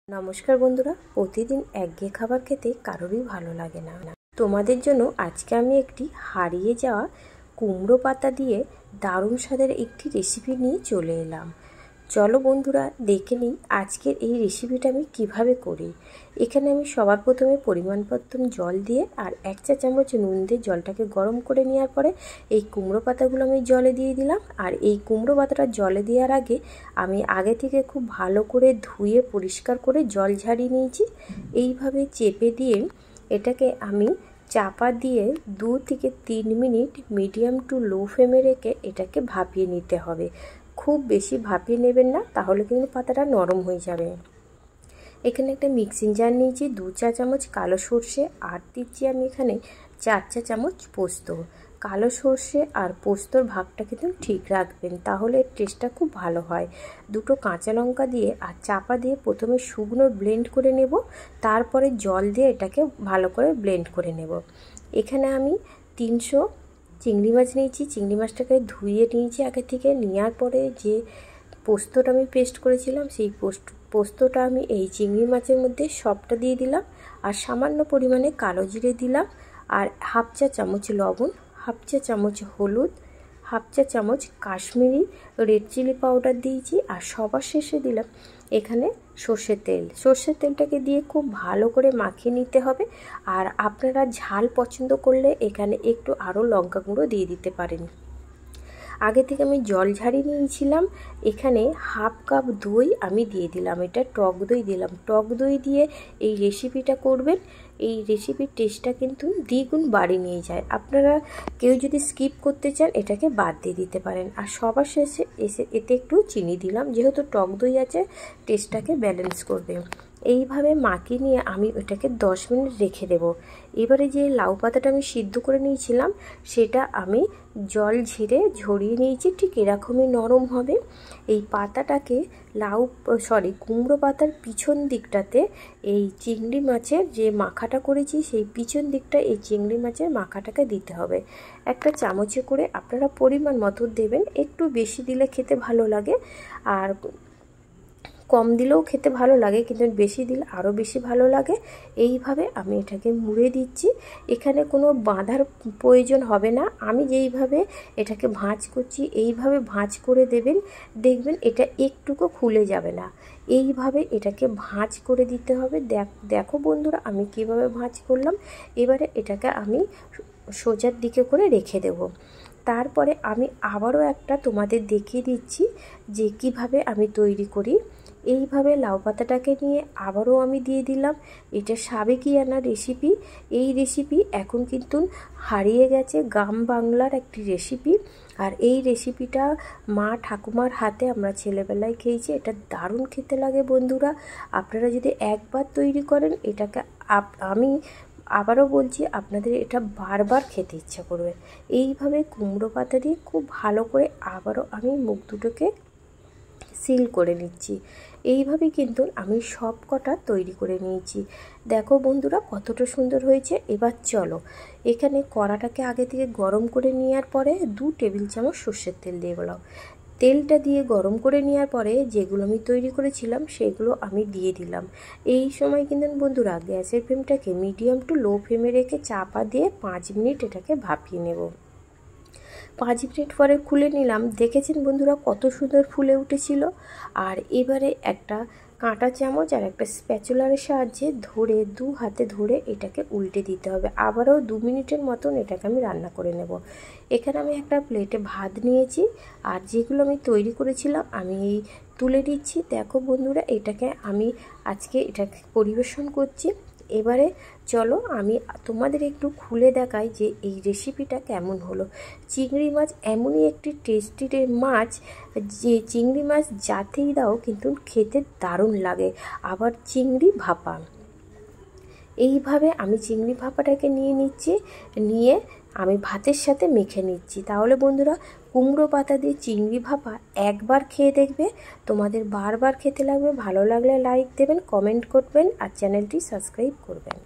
নমস্কার বন্ধুরা, প্রতিদিন একঘেয়ে খাবার খেতে কারোরই ভালো লাগে না। তোমাদের জন্য আজকে আমি একটি হারিয়ে যাওয়া কুমড়ো পাতা দিয়ে দারুণ স্বাদের একটি রেসিপি নিয়ে চলে এলাম। চলো বন্ধুরা, দেখে নিই আজকের এই রেসিপিটা আমি কিভাবে করি। এখানে আমি সবার প্রথমে পরিমাণ মতন জল দিয়ে আর 1 চা চামচ নুন দিয়ে জলটাকে গরম করে নেওয়ার পরে এই কুমড়ো পাতাগুলো আমি জলে দিয়ে দিলাম। আর এই কুমড়ো পাতাটা জলে দেওয়ার আগে আমি আগে থেকে খুব ভালো করে ধুয়ে পরিষ্কার করে জল ঝাড়িয়ে নিয়েছি। এইভাবে চেপে দিয়ে এটাকে আমি চাপা দিয়ে 2 থেকে 3 মিনিট মিডিয়াম টু লো ফ্লেমে রেখে এটাকে ভাপিয়ে নিতে হবে। খুব বেশি ভাপিয়ে নেবেন না, তাহলে কিন্তু পাতাটা নরম হয়ে যাবে। এখানে একটা মিক্সিং জার নিয়েছি 2 চা চামচ কালো সর্ষে, আর দিচ্ছি আমি এখানে 4 চা চামচ পোস্ত। কালো সর্ষে আর পোস্তর ভাগটা কিন্তু ঠিক রাখবেন, তাহলে টেস্টটা খুব ভালো হয়। 2টো কাঁচা লঙ্কা দিয়ে আর চাপা দিয়ে প্রথমে শুকনো ব্লেন্ড করে নেব, তারপরে জল দিয়ে এটাকে ভালো করে ব্লেন্ড করে নেব। এখানে আমি 300 চিংড়ি মাছ নিয়েছি। চিংড়ি মাছটাকে ধুয়ে নিয়েছি আগে থেকে। নেওয়ার পরে যে পোস্তটা আমি পেস্ট করেছিলাম সেই পোস্তটা আমি এই চিংড়ি মাছের মধ্যে সবটা দিয়ে দিলাম। আর সামান্য পরিমাণে কালো জিরে দিলাম, আর 1/2 চা চামচ লবণ, 1/2 চা চামচ হলুদ, 1/2 চা চামচ কাশ্মীরি রেড চিলি পাউডার দিয়েছি। আর সবার শেষে দিলাম এখানে সর্ষের তেল। সর্ষের তেলটাকে দিয়ে খুব ভালো করে মাখিয়ে নিতে হবে। আর আপনারা ঝাল পছন্দ করলে এখানে একটু আরও লঙ্কা গুঁড়ো দিয়ে দিতে পারেন। আগে থেকে আমি জল ঝাড়িয়ে নিয়েছিলাম। এখানে 1/2 কাপ দই আমি দিয়ে দিলাম, এটা টক দই দিলাম। টক দই দিয়ে এই রেসিপিটা করবেন, এই রেসিপির টেস্টটা কিন্তু দ্বিগুণ বাড়িয়ে নিয়ে যায়। আপনারা কেউ যদি স্কিপ করতে চান এটাকে বাদ দিয়ে দিতে পারেন। আর সবার শেষে এতে একটু চিনি দিলাম, যেহেতু টক দই আছে টেস্টটাকে ব্যালেন্স করবে। এইভাবে মাখিয়ে নিয়ে আমি ওটাকে 10 মিনিট রেখে দেব। এবারে যে লাউ পাতাটা আমি সিদ্ধ করে নিয়েছিলাম সেটা আমি জল ঝরিয়ে নিয়েছি, ঠিক এরকমই নরম হবে। এই পাতাটাকে কুমড়ো পাতার পিছন দিকটাতে এই চিংড়ি মাছের যে মাখাটা করেছি সেই পিছন দিকটা এই চিংড়ি মাছের মাখাটাকে দিতে হবে। একটা চামচে করে আপনারা পরিমাণ মতো দেবেন, একটু বেশি দিলে খেতে ভালো লাগে, আর কম দিলেও খেতে ভালো লাগে, কিন্তু বেশি দিলে আরও বেশি ভালো লাগে। এইভাবে আমি এটাকে মুড়ে দিচ্ছি। এখানে কোনো বাঁধার প্রয়োজন হবে না। আমি যেইভাবে এটাকে ভাঁজ করছি এইভাবে ভাঁজ করে দেবেন, দেখবেন এটা একটুকু খুলে যাবে না। এইভাবে এটাকে ভাঁজ করে দিতে হবে। দেখো বন্ধুরা আমি কিভাবে ভাঁজ করলাম। এবারে এটাকে আমি সোজার দিকে করে রেখে দেব। তারপরে আমি আবারও একটা তোমাদের দেখিয়ে দিচ্ছি যে কিভাবে আমি তৈরি করি। এইভাবে লাউ পাতাটাকে নিয়ে আবারও আমি দিয়ে দিলাম। এটা সাবেকিয়ানা রেসিপি। এই রেসিপি এখন কিন্তু হারিয়ে গেছে, গ্রাম বাংলার একটি রেসিপি। আর এই রেসিপিটা মা ঠাকুমার হাতে আমরা ছেলেবেলায় খেয়েছি। এটা দারুণ খেতে লাগে বন্ধুরা। আপনারা যদি একবার তৈরি করেন এটাকে আমি আবারও বলছি আপনাদের এটা বারবার খেতে ইচ্ছা করবে। এইভাবে কুমড়ো পাতা দিয়ে খুব ভালো করে আবারও আমি মুখ দুটোকে সিল করে নিচ্ছি। এইভাবে কিন্তু আমি সব কটা তৈরি করে নিয়েছি। দেখো বন্ধুরা কতটা সুন্দর হয়েছে। এবার চলো এখানে কড়াটাকে আগে থেকে গরম করে নেওয়ার পরে 2 টেবিল চামচ সর্ষের তেল দিয়ে দিলাম। তেলটা দিয়ে গরম করে নেওয়ার পরে যেগুলো আমি তৈরি করেছিলাম সেগুলো আমি দিয়ে দিলাম। এই সময় কিন্তু বন্ধুরা গ্যাসের ফ্লেমটাকে মিডিয়াম টু লো ফ্লেমে রেখে চাপা দিয়ে 5 মিনিট এটাকে ভাপিয়ে নেব। 5 মিনিট পরে খুলে নিলাম। দেখেছেন বন্ধুরা কত সুন্দর ফুলে উঠেছিল। আর এবারে একটা কাঁটা চামচ আর একটা স্প্যাচুলারের সাহায্যে ধরে 2 হাতে ধরে এটাকে উল্টে দিতে হবে। আবারও 2 মিনিটের মতন এটাকে আমি রান্না করে নেব। এখানে আমি একটা প্লেটে ভাত নিয়েছি, আর যেগুলো আমি তৈরি করেছিলাম আমি তুলে দিচ্ছি। দেখো বন্ধুরা এটাকে আমি আজকে এটাকে পরিবেশন করছি। এবারে চলো আমি তোমাদের একটু খুলে দেখাই যে এই রেসিপিটা কেমন হলো। চিংড়ি মাছ এমনই একটি টেস্টি মাছ যে চিংড়ি মাছ যাতেই দাও কিন্তু খেতে দারুণ লাগে। আবার চিংড়ি ভাপা, এইভাবে আমি চিংড়ি ভাপাটাকে নিয়ে আমি ভাতের সাথে মেখে নিচ্ছি। তাহলে বন্ধুরা কুমড়ো পাতা দিয়ে চিংড়ি ভাপা একবার খেয়ে দেখবে, তোমাদের বারবার খেতে লাগবে। ভালো লাগলে লাইক দেবেন, কমেন্ট করবেন আর চ্যানেলটি সাবস্ক্রাইব করবেন।